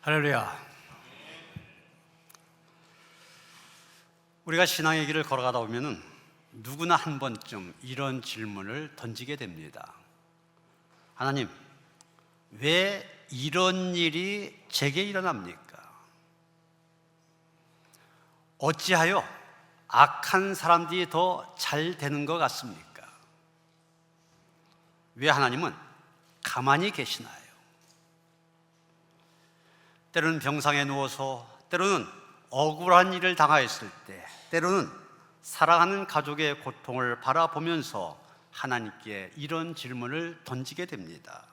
할렐루야. 우리가 신앙의 길을 걸어가다 보면은 누구나 한 번쯤 이런 질문을 던지게 됩니다. 하나님, 왜 이런 일이 제게 일어납니까? 어찌하여 악한 사람들이 더 잘 되는 것 같습니까? 왜 하나님은 가만히 계시나요? 때로는 병상에 누워서, 때로는 억울한 일을 당하였을 때, 때로는 사랑하는 가족의 고통을 바라보면서 하나님께 이런 질문을 던지게 됩니다.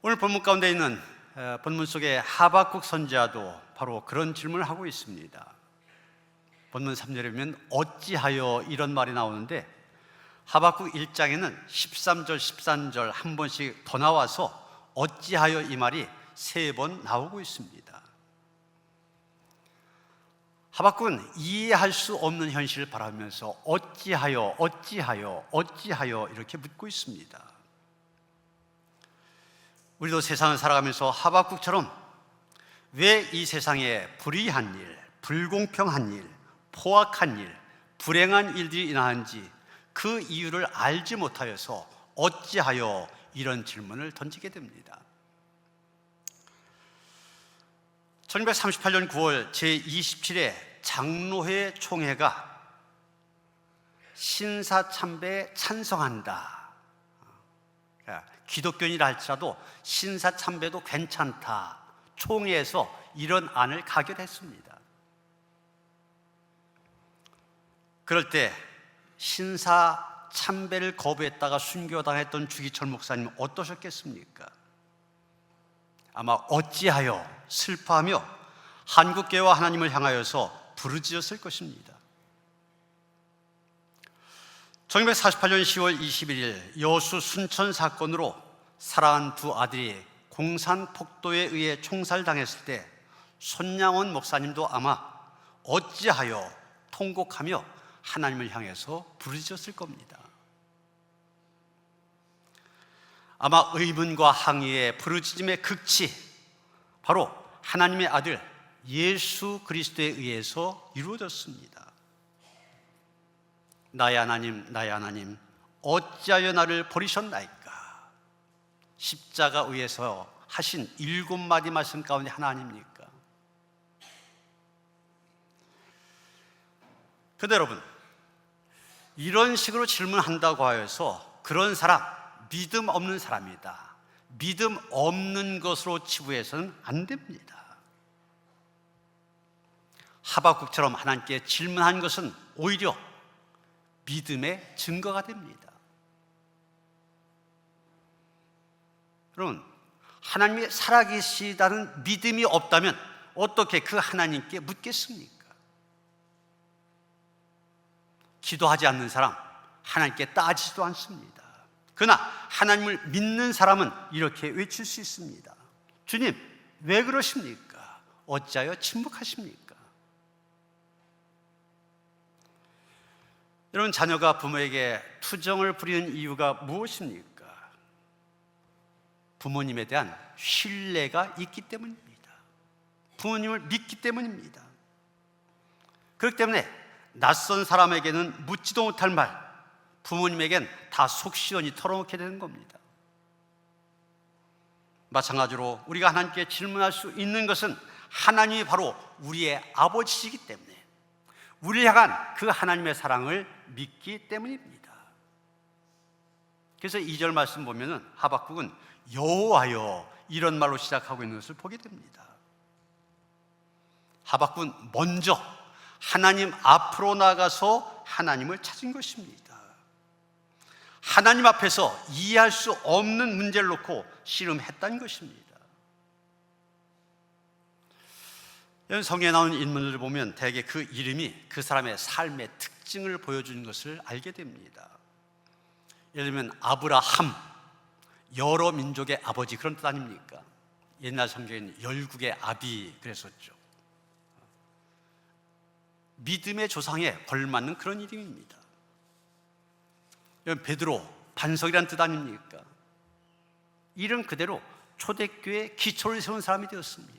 오늘 본문 가운데 있는 본문 속의 하박국 선지자도 바로 그런 질문을 하고 있습니다. 본문 3절에 보면 어찌하여 이런 말이 나오는데, 하박국 1장에는 13절, 14절 한 번씩 더 나와서 어찌하여 이 말이 3번 나오고 있습니다. 하박국은 이해할 수 없는 현실을 바라보면서 어찌하여 이렇게 묻고 있습니다. 우리도 세상을 살아가면서 하박국처럼 왜 이 세상에 불의한 일, 불공평한 일, 포악한 일, 불행한 일들이 일어나는지 그 이유를 알지 못하여서 어찌하여 이런 질문을 던지게 됩니다. 1938년 9월 제27회 장로회 총회가 신사참배에 찬성한다, 기독교인이라 할지라도 신사참배도 괜찮다, 총회에서 이런 안을 가결했습니다. 그럴 때 신사참배를 거부했다가 순교당했던 주기철 목사님은 어떠셨겠습니까? 아마 어찌하여 슬퍼하며 한국교회와 하나님을 향하여서 부르짖었을 것입니다. 1948년 10월 21일 여수 순천 사건으로 사랑한 두 아들이 공산폭도에 의해 총살당했을 때 손양원 목사님도 아마 어찌하여 통곡하며 하나님을 향해서 부르짖었을 겁니다. 아마 의문과 항의의 부르짖음의 극치, 바로 하나님의 아들 예수 그리스도에 의해서 이루어졌습니다. 나의 하나님, 어찌하여 나를 버리셨나이까? 십자가 위에서 하신 7마디 말씀 가운데 하나 아닙니까? 그런데 여러분, 이런 식으로 질문한다고 하여서 그런 사람, 믿음 없는 사람이다, 믿음 없는 것으로 치부해서는 안 됩니다. 하박국처럼 하나님께 질문한 것은 오히려 믿음의 증거가 됩니다. 여러분, 하나님이 살아계시다는 믿음이 없다면 어떻게 그 하나님께 묻겠습니까? 기도하지 않는 사람, 하나님께 따지지도 않습니다. 그러나 하나님을 믿는 사람은 이렇게 외칠 수 있습니다. 주님, 왜 그러십니까? 어찌하여 침묵하십니까? 여러분, 자녀가 부모에게 투정을 부리는 이유가 무엇입니까? 부모님에 대한 신뢰가 있기 때문입니다. 부모님을 믿기 때문입니다. 그렇기 때문에 낯선 사람에게는 묻지도 못할 말, 부모님에겐 다 속 시원히 털어놓게 되는 겁니다. 마찬가지로 우리가 하나님께 질문할 수 있는 것은 하나님이 바로 우리의 아버지시기 때문에, 우리를 향한 그 하나님의 사랑을 믿기 때문입니다. 그래서 2절 말씀 보면은 하박국은 여호와여, 이런 말로 시작하고 있는 것을 보게 됩니다. 하박국은 먼저 하나님 앞으로 나가서 하나님을 찾은 것입니다. 하나님 앞에서 이해할 수 없는 문제를 놓고 씨름했다는 것입니다. 성경에 나오는 인물들을 보면 대개 그 이름이 그 사람의 삶의 특징을 보여주는 것을 알게 됩니다. 예를 들면 아브라함, 여러 민족의 아버지, 그런 뜻 아닙니까? 옛날 성경에는 열국의 아비 그랬었죠. 믿음의 조상에 걸맞는 그런 이름입니다. 베드로, 반석이란 뜻 아닙니까? 이름 그대로 초대교회의 기초를 세운 사람이 되었습니다.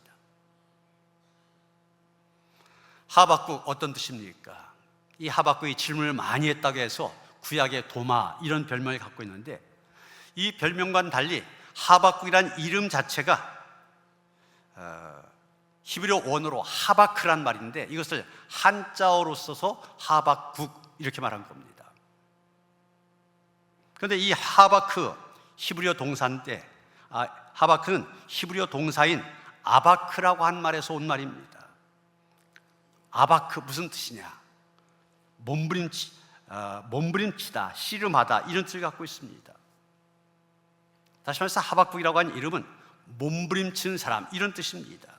하박국 어떤 뜻입니까? 이 하박국이 질문을 많이 했다고 해서 구약의 도마 이런 별명을 갖고 있는데, 이 별명과는 달리 하박국이란 이름 자체가 히브리어 원어로 하바크란 말인데, 이것을 한자어로 써서 하박국 이렇게 말한 겁니다. 그런데 이 하바크 히브리어 동사인데, 하바크는 히브리어 동사인 아바크라고 한 말에서 온 말입니다. 아바크 무슨 뜻이냐? 몸부림치다, 씨름하다 이런 뜻을 갖고 있습니다. 다시 말해서 하박국이라고 하는 이름은 몸부림치는 사람 이런 뜻입니다.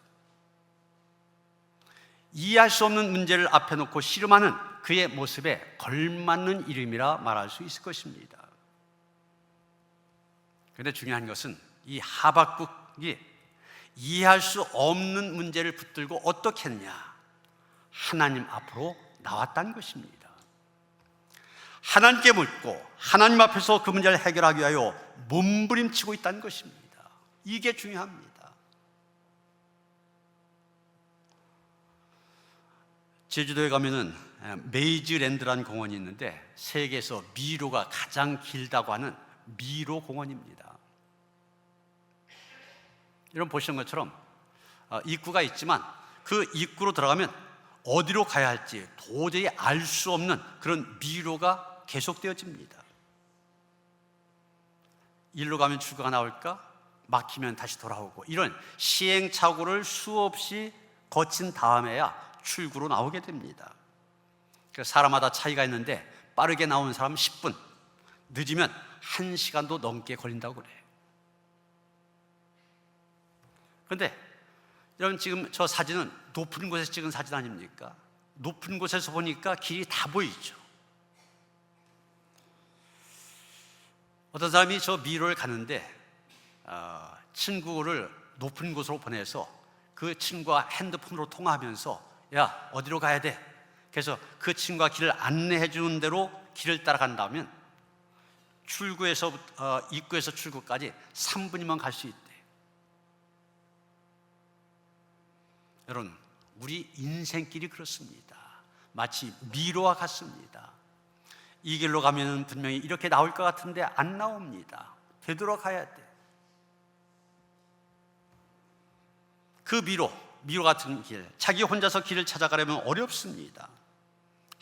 이해할 수 없는 문제를 앞에 놓고 씨름하는 그의 모습에 걸맞는 이름이라 말할 수 있을 것입니다. 그런데 중요한 것은 이 하박국이 이해할 수 없는 문제를 붙들고 어떻게 했냐? 하나님 앞으로 나왔다는 것입니다. 하나님께 묻고 하나님 앞에서 그 문제를 해결하기 위하여 몸부림치고 있다는 것입니다. 이게 중요합니다. 제주도에 가면은 메이즈랜드라는 공원이 있는데, 세계에서 미로가 가장 길다고 하는 미로 공원입니다. 여러분 보시는 것처럼 입구가 있지만 그 입구로 들어가면 어디로 가야 할지 도저히 알 수 없는 그런 미로가 계속되어집니다. 일로 가면 출구가 나올까? 막히면 다시 돌아오고, 이런 시행착오를 수없이 거친 다음에야 출구로 나오게 됩니다. 사람마다 차이가 있는데 빠르게 나오는 사람은 10분, 늦으면 1시간도 넘게 걸린다고 그래요. 그런데 여러분, 지금 저 사진은 높은 곳에서 찍은 사진 아닙니까? 높은 곳에서 보니까 길이 다 보이죠. 어떤 사람이 저 미로를 가는데 친구를 높은 곳으로 보내서 그 친구와 핸드폰으로 통화하면서 야, 어디로 가야 돼? 그래서 그 친구가 길을 안내해 주는 대로 길을 따라간다면 입구에서 출구까지 3분이면 갈 수 있대. 여러분, 우리 인생길이 그렇습니다. 마치 미로와 같습니다. 이 길로 가면 분명히 이렇게 나올 것 같은데 안 나옵니다. 되돌아가야 돼. 그 미로 같은 길, 자기 혼자서 길을 찾아가려면 어렵습니다.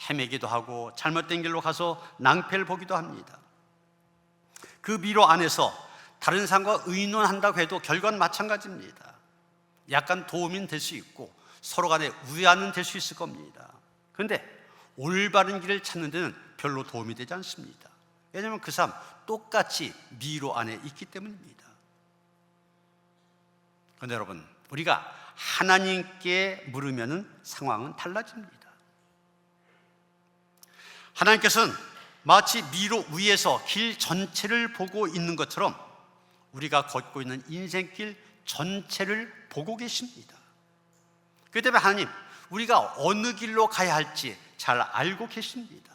헤매기도 하고 잘못된 길로 가서 낭패를 보기도 합니다. 그 미로 안에서 다른 사람과 의논한다고 해도 결과는 마찬가지입니다. 약간 도움이 될 수 있고 서로 간에 우애는 될 수 있을 겁니다. 그런데 올바른 길을 찾는 데는 별로 도움이 되지 않습니다. 왜냐하면 그 사람 똑같이 미로 안에 있기 때문입니다. 그런데 여러분, 우리가 하나님께 물으면 상황은 달라집니다. 하나님께서는 마치 미로 위에서 길 전체를 보고 있는 것처럼 우리가 걷고 있는 인생길 전체를 보고 계십니다. 그렇기 때문에 하나님, 우리가 어느 길로 가야 할지 잘 알고 계십니다.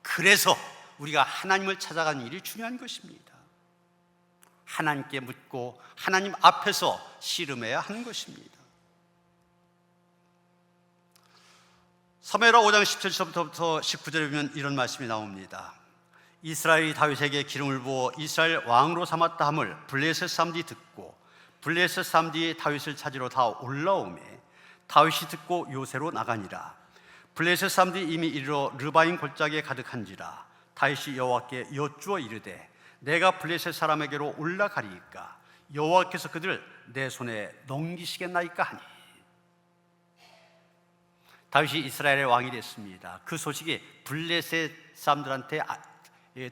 그래서 우리가 하나님을 찾아가는 일이 중요한 것입니다. 하나님께 묻고 하나님 앞에서 씨름해야 하는 것입니다. 사무엘하 5장 17절부터 19절에 보면 이런 말씀이 나옵니다. 이스라엘이 다윗에게 기름을 부어 이스라엘 왕으로 삼았다 함을 블레셋 사람들이 듣고 블레셋 사람들이 다윗을 찾으러 다 올라오매 다윗이 듣고 요새로 나가니라. 블레셋 사람들이 이미 이르러 르바임 골짜기에 가득한지라. 다윗이 여호와께 여쭈어 이르되 내가 블레셋 사람에게로 올라가리이까? 여호와께서 그들을 내 손에 넘기시겠나이까 하니. 다윗이 이스라엘의 왕이 됐습니다. 그 소식이 블레셋 사람들한테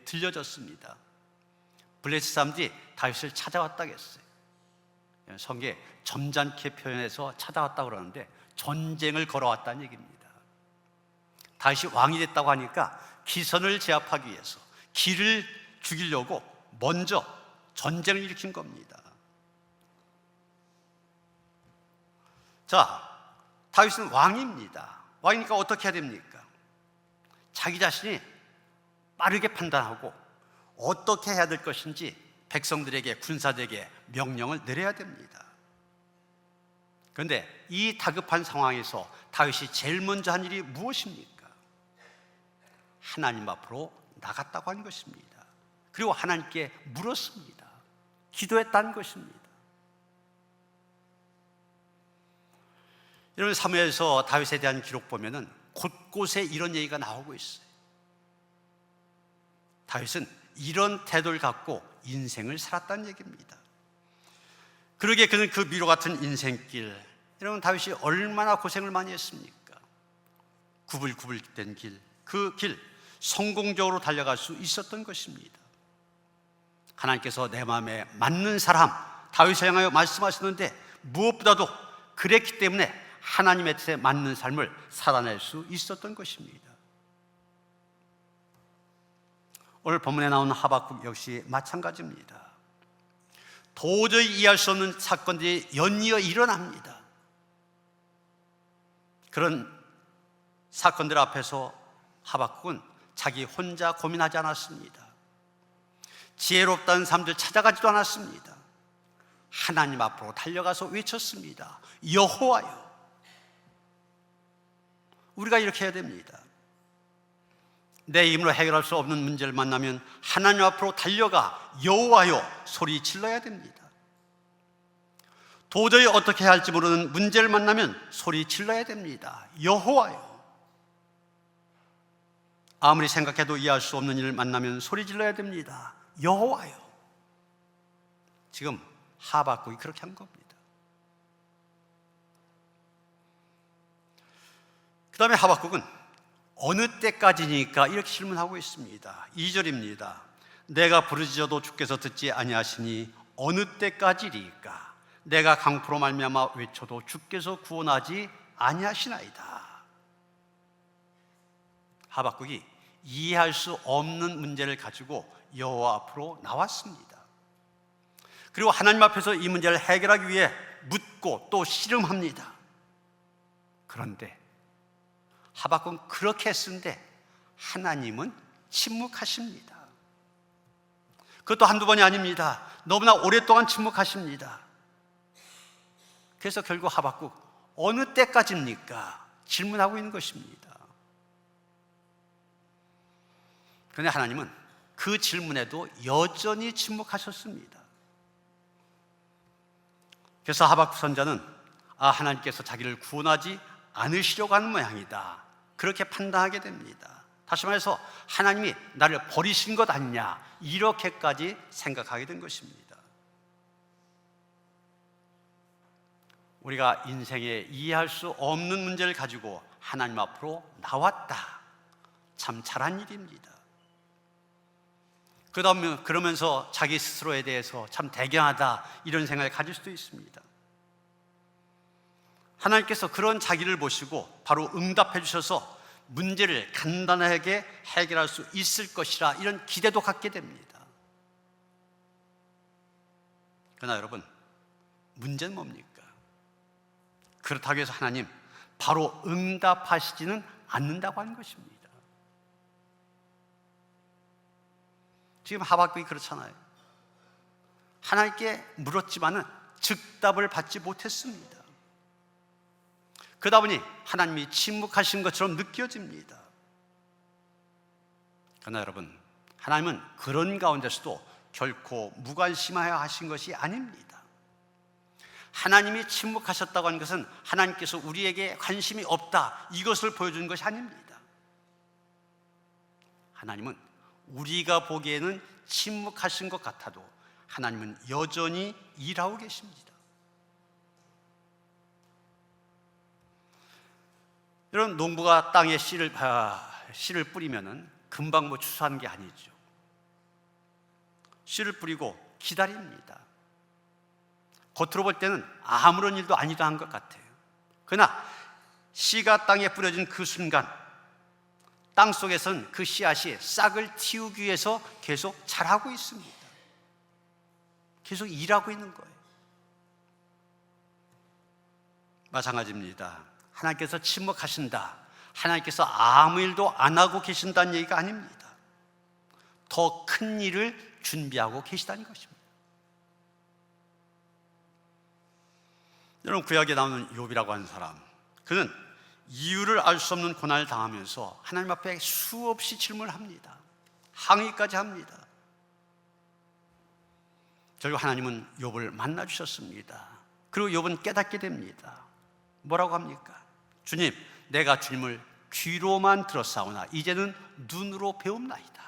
들려졌습니다. 블레셋 사람들이 다윗을 찾아왔다고 했어요. 성경에 점잖게 표현해서 찾아왔다고 그러는데 전쟁을 걸어왔다는 얘기입니다. 다윗이 왕이 됐다고 하니까 기선을 제압하기 위해서 기를 죽이려고 먼저 전쟁을 일으킨 겁니다. 자, 다윗은 왕입니다. 왕이니까 어떻게 해야 됩니까? 자기 자신이 빠르게 판단하고 어떻게 해야 될 것인지 백성들에게, 군사들에게 명령을 내려야 됩니다. 그런데 이 다급한 상황에서 다윗이 제일 먼저 한 일이 무엇입니까? 하나님 앞으로 나갔다고 한 것입니다. 그리고 하나님께 물었습니다. 기도했다는 것입니다. 여러분, 사무엘서 다윗에 대한 기록 보면은 곳곳에 이런 얘기가 나오고 있어요. 다윗은 이런 태도를 갖고 인생을 살았다는 얘기입니다. 그러기에 그는 그 미로 같은 인생길, 여러분, 다윗이 얼마나 고생을 많이 했습니까? 구불구불된 길, 그 길 성공적으로 달려갈 수 있었던 것입니다. 하나님께서 내 마음에 맞는 사람, 다윗을 향하여 말씀하셨는데 무엇보다도 그랬기 때문에 하나님의 뜻에 맞는 삶을 살아낼 수 있었던 것입니다. 오늘 본문에 나오는 하박국 역시 마찬가지입니다. 도저히 이해할 수 없는 사건들이 연이어 일어납니다. 그런 사건들 앞에서 하박국은 자기 혼자 고민하지 않았습니다. 지혜롭다는 사람들 찾아가지도 않았습니다. 하나님 앞으로 달려가서 외쳤습니다. 여호와여. 우리가 이렇게 해야 됩니다. 내 힘으로 해결할 수 없는 문제를 만나면 하나님 앞으로 달려가 여호와여 소리 질러야 됩니다. 도저히 어떻게 해야 할지 모르는 문제를 만나면 소리 질러야 됩니다. 여호와여. 아무리 생각해도 이해할 수 없는 일을 만나면 소리 질러야 됩니다. 여호와여. 지금 하박국이 그렇게 한 겁니다. 그 다음에 하박국은 어느 때까지니까 이렇게 질문하고 있습니다. 2절입니다. 내가 부르짖어도 주께서 듣지 아니하시니 어느 때까지리까? 내가 강포로 말미암아 외쳐도 주께서 구원하지 아니하시나이다. 하박국이 이해할 수 없는 문제를 가지고 여호와 앞으로 나왔습니다. 그리고 하나님 앞에서 이 문제를 해결하기 위해 묻고 또 씨름합니다. 그런데 하박국은 그렇게 했는데 하나님은 침묵하십니다. 그것도 한두 번이 아닙니다. 너무나 오랫동안 침묵하십니다. 그래서 결국 하박국 어느 때까지입니까? 질문하고 있는 것입니다. 그런데 하나님은 그 질문에도 여전히 침묵하셨습니다. 그래서 하박국 선자는 하나님께서 자기를 구원하지 않으시려고 하는 모양이다, 그렇게 판단하게 됩니다. 다시 말해서 하나님이 나를 버리신 것 아니냐, 이렇게까지 생각하게 된 것입니다. 우리가 인생에 이해할 수 없는 문제를 가지고 하나님 앞으로 나왔다, 참 잘한 일입니다. 그러면서 자기 스스로에 대해서 참 대견하다, 이런 생각을 가질 수도 있습니다. 하나님께서 그런 자기를 보시고 바로 응답해 주셔서 문제를 간단하게 해결할 수 있을 것이라, 이런 기대도 갖게 됩니다. 그러나 여러분, 문제는 뭡니까? 그렇다고 해서 하나님 바로 응답하시지는 않는다고 하는 것입니다. 지금 하박국이 그렇잖아요. 하나님께 물었지만은 즉답을 받지 못했습니다. 그러다 보니 하나님이 침묵하신 것처럼 느껴집니다. 그러나 여러분, 하나님은 그런 가운데서도 결코 무관심하여 하신 것이 아닙니다. 하나님이 침묵하셨다고 하는 것은 하나님께서 우리에게 관심이 없다, 이것을 보여주는 것이 아닙니다. 하나님은 우리가 보기에는 침묵하신 것 같아도 하나님은 여전히 일하고 계십니다. 여러분, 농부가 땅에 씨를 뿌리면은 금방 추수하는 게 아니죠. 씨를 뿌리고 기다립니다. 겉으로 볼 때는 아무런 일도 아니다 한 것 같아요. 그러나 씨가 땅에 뿌려진 그 순간 땅 속에선 그 씨앗이 싹을 틔우기 위해서 계속 자라고 있습니다. 계속 일하고 있는 거예요. 마찬가지입니다. 하나님께서 침묵하신다, 하나님께서 아무 일도 안 하고 계신다는 얘기가 아닙니다. 더 큰 일을 준비하고 계시다는 것입니다. 여러분, 구약에 나오는 욥이라고 하는 사람, 그는 이유를 알 수 없는 고난을 당하면서 하나님 앞에 수없이 질문을 합니다. 항의까지 합니다. 결국 하나님은 욥을 만나 주셨습니다. 그리고 욥은 깨닫게 됩니다. 뭐라고 합니까? 주님, 내가 주님을 귀로만 들었사오나 이제는 눈으로 배움나이다.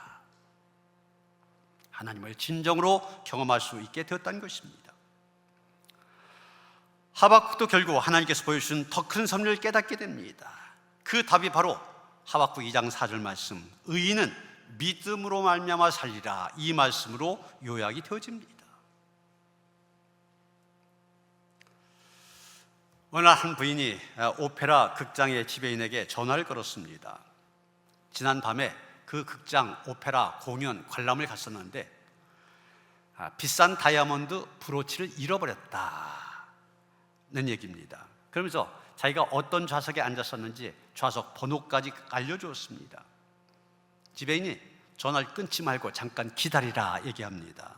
하나님을 진정으로 경험할 수 있게 되었다는 것입니다. 하박국도 결국 하나님께서 보여주신 더 큰 섭리를 깨닫게 됩니다. 그 답이 바로 하박국 2장 4절 말씀, 의인은 믿음으로 말미암아 살리라, 이 말씀으로 요약이 되어집니다. 어느 날 한 부인이 오페라 극장의 지배인에게 전화를 걸었습니다. 지난 밤에 그 극장 오페라 공연 관람을 갔었는데 비싼 다이아몬드 브로치를 잃어버렸다는 얘기입니다. 그러면서 자기가 어떤 좌석에 앉았었는지 좌석 번호까지 알려주었습니다. 지배인이 전화를 끊지 말고 잠깐 기다리라 얘기합니다.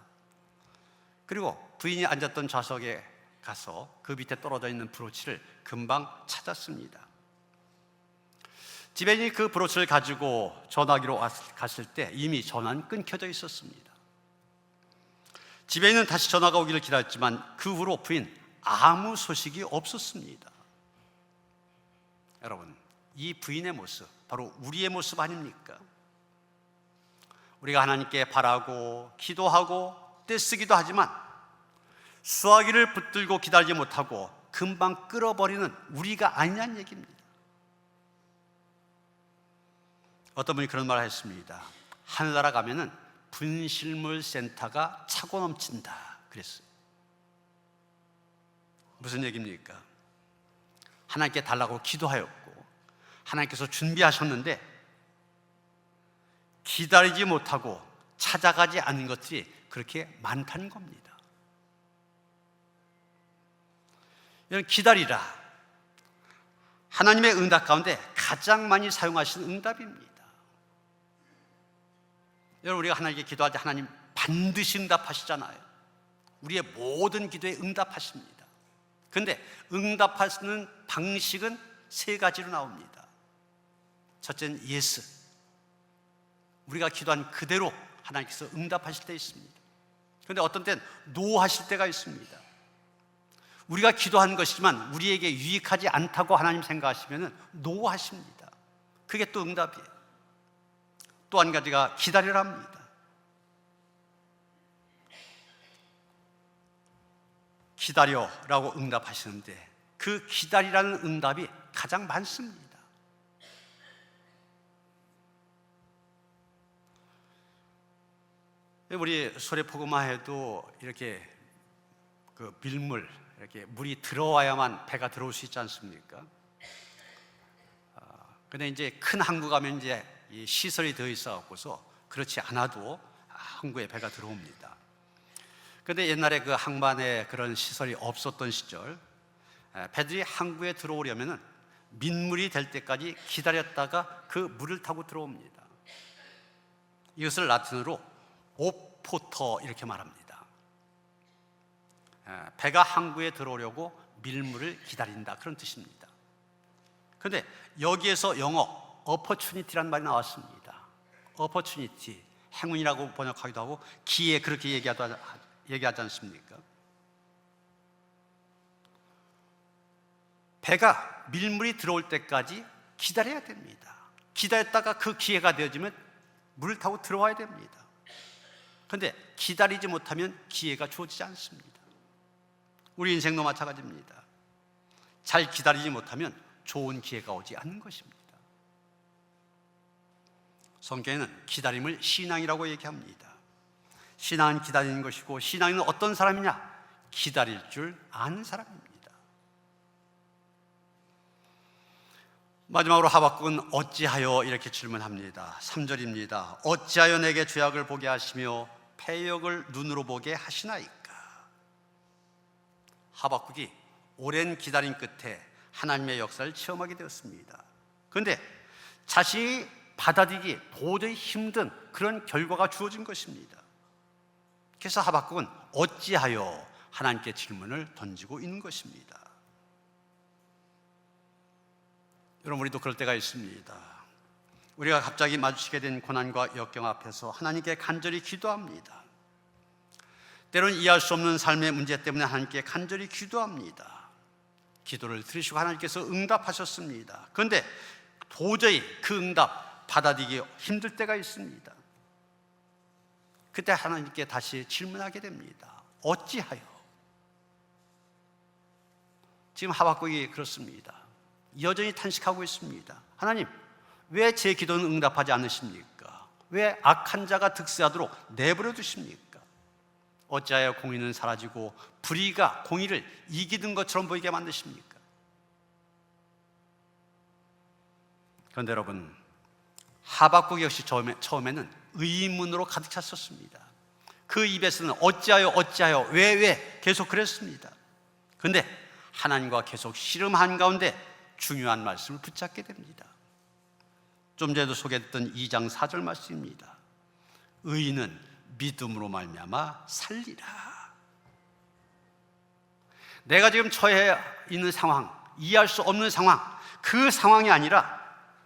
그리고 부인이 앉았던 좌석에 가서 그 밑에 떨어져 있는 브로치를 금방 찾았습니다. 지배인이 그 브로치를 가지고 전화기로 갔을 때 이미 전화는 끊겨져 있었습니다. 지배인은 다시 전화가 오기를 기다렸지만 그 후로 부인 아무 소식이 없었습니다. 여러분, 이 부인의 모습 바로 우리의 모습 아닙니까? 우리가 하나님께 바라고 기도하고 떼쓰기도 하지만 수화기를 붙들고 기다리지 못하고 금방 끌어버리는 우리가 아니냐는 얘기입니다. 어떤 분이 그런 말을 했습니다. 하늘나라 가면은 분실물 센터가 차고 넘친다 그랬어요. 무슨 얘기입니까? 하나님께 달라고 기도하였고 하나님께서 준비하셨는데 기다리지 못하고 찾아가지 않는 것들이 그렇게 많다는 겁니다. 여러분, 기다리라, 하나님의 응답 가운데 가장 많이 사용하시는 응답입니다. 여러분, 우리가 하나님께 기도할 때 하나님 반드시 응답하시잖아요. 우리의 모든 기도에 응답하십니다. 그런데 응답하시는 방식은 세 가지로 나옵니다. 첫째는 예스, 우리가 기도한 그대로 하나님께서 응답하실 때 있습니다. 그런데 어떤 때는 노 하실 때가 있습니다. 우리가 기도한 것이지만 우리에게 유익하지 않다고 하나님 생각하시면 노 하십니다. 그게 또 응답이에요. 또 한 가지가 기다리라 합니다. 기다려라고 응답하시는데 그 기다리라는 응답이 가장 많습니다. 우리 소래포구만 해도 이렇게 그 밀물, 이렇게 물이 들어와야만 배가 들어올 수 있지 않습니까? 근데 이제 큰 항구 가면 이제 이 시설이 되어 있어갖고서 그렇지 않아도 항구에 배가 들어옵니다. 근데 옛날에 그 항만에 그런 시설이 없었던 시절 배들이 항구에 들어오려면은 민물이 될 때까지 기다렸다가 그 물을 타고 들어옵니다. 이것을 라틴어로 오포터 이렇게 말합니다. 배가 항구에 들어오려고 밀물을 기다린다, 그런 뜻입니다. 그런데 여기에서 영어 opportunity라는 말이 나왔습니다. opportunity, 행운이라고 번역하기도 하고 기회, 그렇게 얘기하지 않습니까? 배가 밀물이 들어올 때까지 기다려야 됩니다. 기다렸다가 그 기회가 되어지면 물을 타고 들어와야 됩니다. 그런데 기다리지 못하면 기회가 주어지지 않습니다. 우리 인생도 마찬가지입니다. 잘 기다리지 못하면 좋은 기회가 오지 않는 것입니다. 성경에는 기다림을 신앙이라고 얘기합니다. 신앙은 기다리는 것이고, 신앙은 어떤 사람이냐? 기다릴 줄 아는 사람입니다. 마지막으로 하박국은 어찌하여 이렇게 질문합니다. 3절입니다. 어찌하여 내게 죄악을 보게 하시며 패역을 눈으로 보게 하시나이까? 하박국이 오랜 기다림 끝에 하나님의 역사를 체험하게 되었습니다. 그런데 자신이 받아들이기 도저히 힘든 그런 결과가 주어진 것입니다. 그래서 하박국은 어찌하여 하나님께 질문을 던지고 있는 것입니다. 여러분, 우리도 그럴 때가 있습니다. 우리가 갑자기 마주치게 된 고난과 역경 앞에서 하나님께 간절히 기도합니다. 때로는 이해할 수 없는 삶의 문제 때문에 하나님께 간절히 기도합니다. 기도를 들으시고 하나님께서 응답하셨습니다. 그런데 도저히 그 응답 받아들이기 힘들 때가 있습니다. 그때 하나님께 다시 질문하게 됩니다. 어찌하여? 지금 하박국이 그렇습니다. 여전히 탄식하고 있습니다. 하나님, 왜 제 기도는 응답하지 않으십니까? 왜 악한 자가 득세하도록 내버려 두십니까? 어찌하여 공의는 사라지고 불의가 공의를 이기는 것처럼 보이게 만드십니까? 그런데 여러분, 하박국 역시 처음에는 의문으로 가득 찼었습니다. 그 입에서는 어찌하여 왜 계속 그랬습니다. 그런데 하나님과 계속 씨름한 가운데 중요한 말씀을 붙잡게 됩니다. 좀 전에도 소개했던 2장 4절 말씀입니다. 의인은 믿음으로 말미암아 살리라. 내가 지금 처해 있는 상황, 이해할 수 없는 상황, 그 상황이 아니라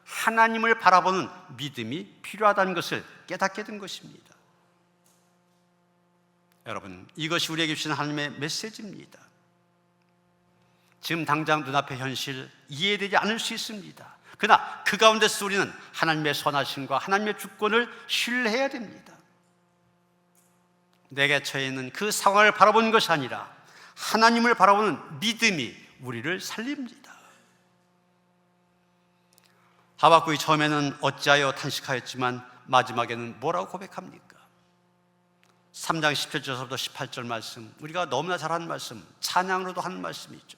하나님을 바라보는 믿음이 필요하다는 것을 깨닫게 된 것입니다. 여러분, 이것이 우리에게 주신 하나님의 메시지입니다. 지금 당장 눈앞의 현실 이해되지 않을 수 있습니다. 그러나 그 가운데서 우리는 하나님의 선하심과 하나님의 주권을 신뢰해야 됩니다. 내게 처해 있는 그 상황을 바라보는 것이 아니라 하나님을 바라보는 믿음이 우리를 살립니다. 하박국이 처음에는 어찌하여 탄식하였지만 마지막에는 뭐라고 고백합니까? 3장 17절부터 18절 말씀, 우리가 너무나 잘 하는 말씀, 찬양으로도 하는 말씀이죠.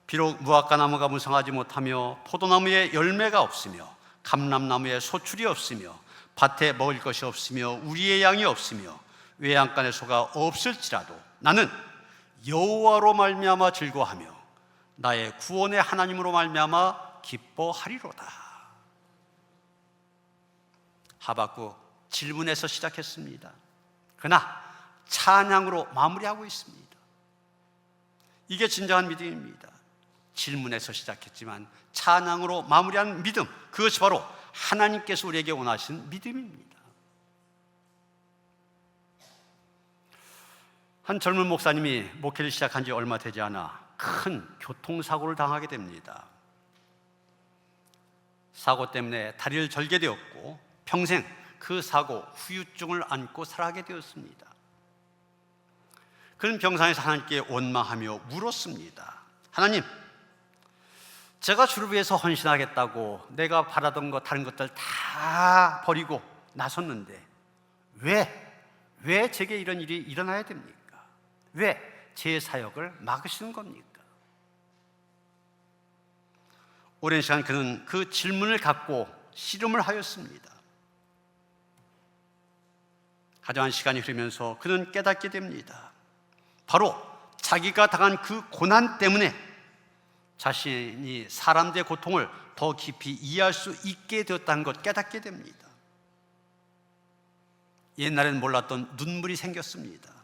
비록 무화과 나무가 무성하지 못하며 포도나무에 열매가 없으며 감람나무에 소출이 없으며 밭에 먹을 것이 없으며 우리의 양이 없으며 외양간에 소가 없을지라도 나는 여호와로 말미암아 즐거워하며 나의 구원의 하나님으로 말미암아 기뻐하리로다. 하박국 질문에서 시작했습니다. 그러나 찬양으로 마무리하고 있습니다. 이게 진정한 믿음입니다. 질문에서 시작했지만 찬양으로 마무리한 믿음, 그것이 바로 하나님께서 우리에게 원하신 믿음입니다. 한 젊은 목사님이 목회를 시작한 지 얼마 되지 않아 큰 교통사고를 당하게 됩니다. 사고 때문에 다리를 절게 되었고 평생 그 사고 후유증을 안고 살아가게 되었습니다. 그는 병상에서 하나님께 원망하며 물었습니다. 하나님, 제가 주를 위해서 헌신하겠다고 내가 바라던 것 다른 것들 다 버리고 나섰는데 왜 제게 이런 일이 일어나야 됩니까? 왜 제 사역을 막으시는 겁니까? 오랜 시간 그는 그 질문을 갖고 씨름을 하였습니다. 하지만 시간이 흐르면서 그는 깨닫게 됩니다. 바로 자기가 당한 그 고난 때문에 자신이 사람들의 고통을 더 깊이 이해할 수 있게 되었다는 것 깨닫게 됩니다. 옛날에는 몰랐던 눈물이 생겼습니다.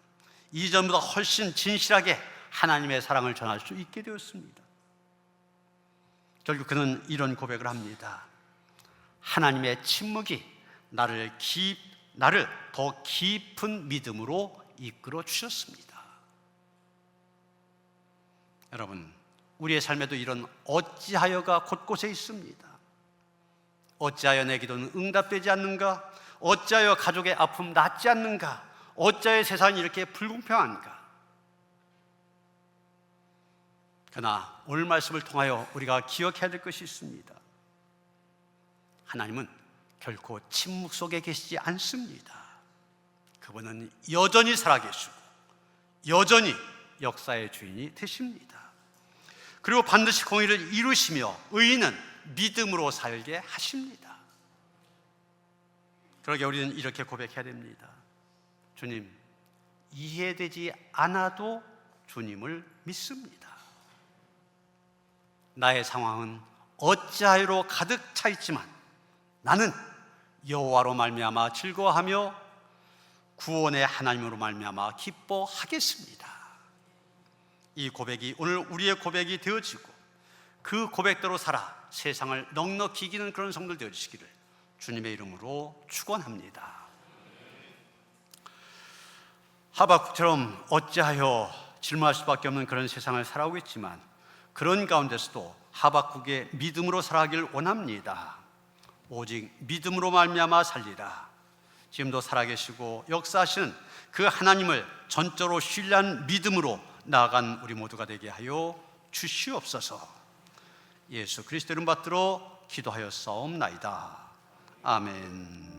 이전보다 훨씬 진실하게 하나님의 사랑을 전할 수 있게 되었습니다. 결국 그는 이런 고백을 합니다. 하나님의 침묵이 나를 더 깊은 믿음으로 이끌어 주셨습니다. 여러분, 우리의 삶에도 이런 어찌하여가 곳곳에 있습니다. 어찌하여 내 기도는 응답되지 않는가? 어찌하여 가족의 아픔 낫지 않는가? 어찌하여 세상이 이렇게 불공평한가? 그러나 오늘 말씀을 통하여 우리가 기억해야 될 것이 있습니다. 하나님은 결코 침묵 속에 계시지 않습니다. 그분은 여전히 살아계시고 여전히 역사의 주인이 되십니다. 그리고 반드시 공의를 이루시며 의인은 믿음으로 살게 하십니다. 그러게 우리는 이렇게 고백해야 됩니다. 주님, 이해되지 않아도 주님을 믿습니다. 나의 상황은 어찌하여로 가득 차 있지만 나는 여호와로 말미암아 즐거워하며 구원의 하나님으로 말미암아 기뻐하겠습니다. 이 고백이 오늘 우리의 고백이 되어지고 그 고백대로 살아 세상을 넉넉히 이기는 그런 성도들 되어주시기를 주님의 이름으로 축원합니다. 하박국처럼 어찌하여 질문할 수밖에 없는 그런 세상을 살아오고 있지만 그런 가운데서도 하박국의 믿음으로 살아가길 원합니다. 오직 믿음으로 말미암아 살리라. 지금도 살아계시고 역사하시는 그 하나님을 전적으로 신뢰한 믿음으로 나아간 우리 모두가 되게 하여 주시옵소서. 예수 그리스도 이름 받들어 기도하였사옵나이다. 아멘.